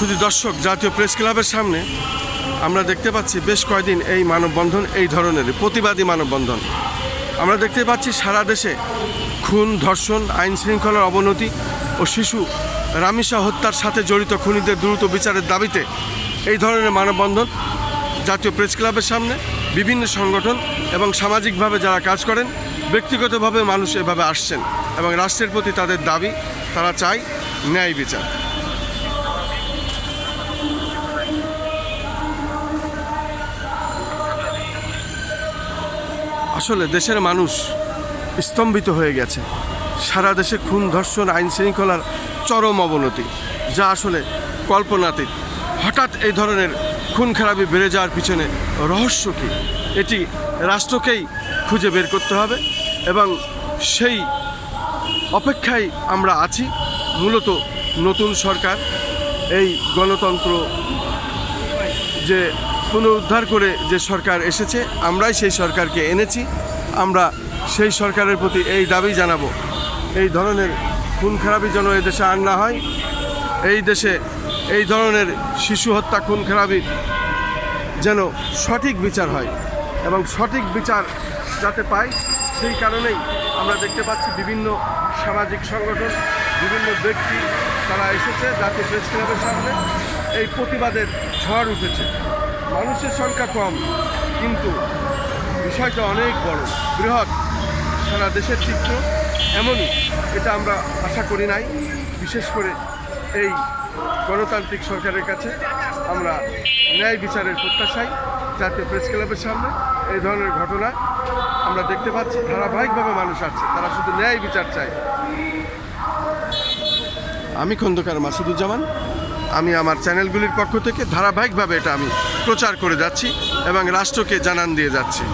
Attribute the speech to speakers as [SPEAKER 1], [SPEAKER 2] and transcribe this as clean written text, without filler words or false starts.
[SPEAKER 1] শুধু দর্শক, জাতীয় প্রেস ক্লাবের সামনে আমরা দেখতে পাচ্ছি বেশ কয়েকদিন এই মানববন্ধন, এই ধরনের প্রতিবাদী মানববন্ধন আমরা দেখতে পাচ্ছি। সারা দেশে খুন, ধর্ষণ, আইন শৃঙ্খলার অবনতি ও শিশু রামিসা হত্যার সাথে জড়িত খুনিদের দ্রুত বিচারের দাবিতে এই ধরনের মানববন্ধন জাতীয় প্রেস ক্লাবের সামনে বিভিন্ন সংগঠন এবং সামাজিকভাবে যারা কাজ করেন, ব্যক্তিগতভাবে মানুষ এভাবে আসছেন এবং রাষ্ট্রের প্রতি তাদের দাবি, তারা চায় ন্যায় বিচার। আসলে দেশের মানুষ স্তম্ভিত হয়ে গেছে। সারা দেশে খুন, ধর্ষণ, আইন শৃঙ্খলার চরম অবনতি, যা আসলে কল্পনাতীত। হঠাৎ এই ধরনের খুন খারাপি বেড়ে যাওয়ার পিছনে রহস্য কী, এটি রাষ্ট্রকেই খুঁজে বের করতে হবে এবং সেই অপেক্ষায় আমরা আছি। মূলত নতুন সরকার, এই গণতন্ত্র যে পুনরুদ্ধার করে যে সরকার এসেছে, আমরাই সেই সরকারকে এনেছি। আমরা সেই সরকারের প্রতি এই দাবি জানাবো, এই ধরনের খুন খারাপি যেন এই দেশে আর না হয়। এই দেশে এই ধরনের শিশু হত্যা, খুন খারাপির যেন সঠিক বিচার হয় এবং সঠিক বিচার যাতে পায়, সেই কারণেই আমরা দেখতে পাচ্ছি বিভিন্ন সামাজিক সংগঠন, বিভিন্ন ব্যক্তি তারা এসেছে জাতীয় প্রেস ক্লাবের সামনে। এই প্রতিবাদের ঝড় উঠেছে। মানুষের সংখ্যা কম, কিন্তু বিষয়টা অনেক বড়, বৃহৎ, সারা দেশের চিত্র এমনই, এটা আমরা আশা করি নাই। বিশেষ করে এই গণতান্ত্রিক সরকারের কাছে আমরা ন্যায় বিচারের প্রত্যাশায় জাতীয় প্রেস ক্লাবের সামনে এই ধরনের ঘটনা আমরা দেখতে পাচ্ছি। ধারাবাহিকভাবে মানুষ আছে, তারা শুধু ন্যায় বিচার চায়। আমি খন্দকার মাসুদুজ্জামান, আমি আমার চ্যানেলগুলির পক্ষ থেকে ধারাবাহিকভাবে এটা আমি প্রচার করে যাচ্ছি এবং রাষ্ট্রকে জানান দিয়ে যাচ্ছি।